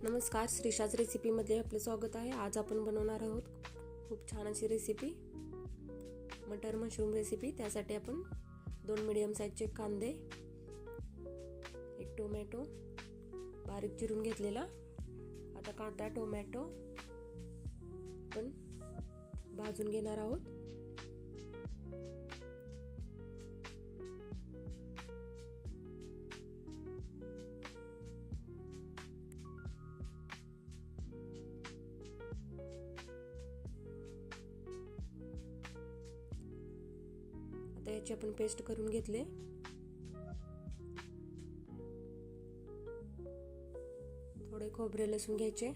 नमस्कार, श्रीशाच रेसिपीमध्ये आपलं स्वागत आहे. आज आपण बनवणार आहोत खूप छान अशी रेसिपी, मटर मशरूम रेसिपी. त्यासाठी आपण 2 मीडियम साईजचे कांदे, 1 टोमॅटो बारीक चिरून घेतलेला. आता कांदा टोमॅटो आपण भाजून घेणार आहोत. आता याची आपण पेस्ट करून घेतले. थोडे खोबरे लसूण घ्यायचे,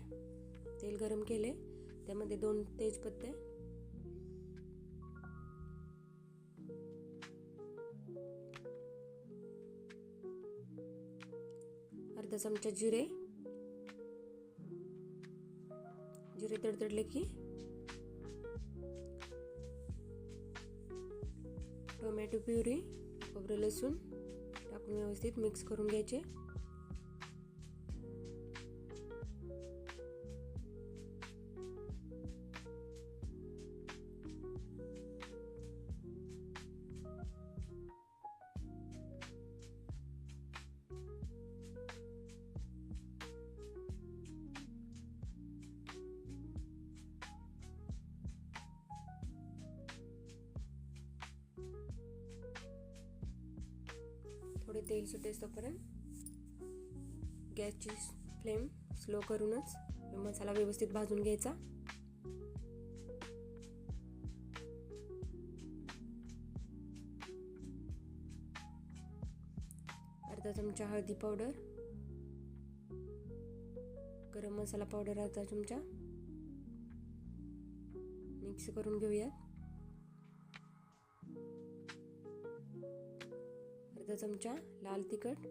तेल गरम केले, त्यामध्ये 2 तेजपत्ते, अर्धा चमचा जिरे तडतडले की टोमॅटो प्युरी, खोबरं लसूण टाकून व्यवस्थित मिक्स करून घ्यायचे. थोडे तेल सुटेस तोपर्यंत गॅसची फ्लेम स्लो करूनच मसाला व्यवस्थित भाजून घ्यायचा. अर्धा चमचा हळदी पावडर, गरम मसाला पावडर अर्धा चमचा मिक्स करून घेऊयात. अर्धा चमचा लाल तिखट,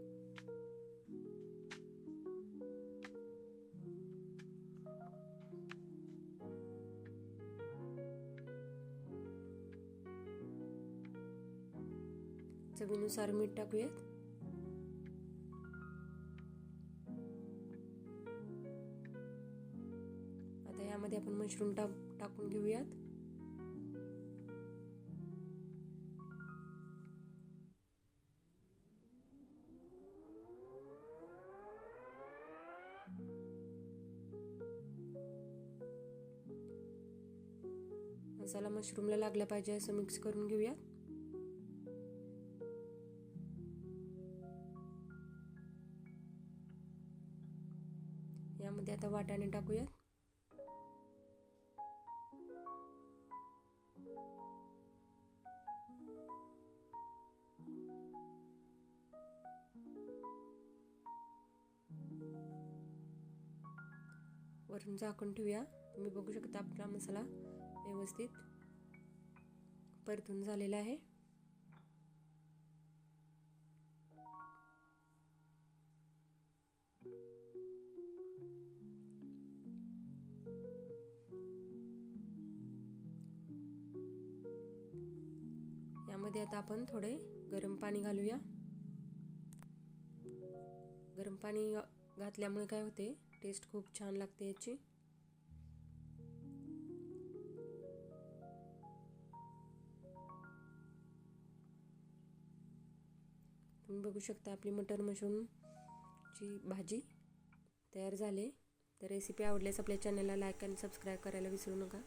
चवीनुसार मीठ टाकूयात. आता यामध्ये आपण मशरूम टाकून घेऊयात. मसाला मशरूमला लागला पाहिजे असं मिक्स करून घेऊया. यामध्ये आता वाटाणे टाकूया. वरून झाकून ठेवूया. तुम्ही बघू शकता आपला मसाला व्यवस्थित परतून झालेला आहे. यामध्ये आता आपण थोडे गरम पाणी घालूया. गरम पाणी घातल्यामुळे काय होते, टेस्ट खूप छान लागते याची. तुम्ही बघू शकता आपली मटर मशरूमची भाजी तयार झाली. तर रेसिपी आवडल्यास आपल्या चॅनलला लाईक आणि सबस्क्राईब करायला विसरू नका.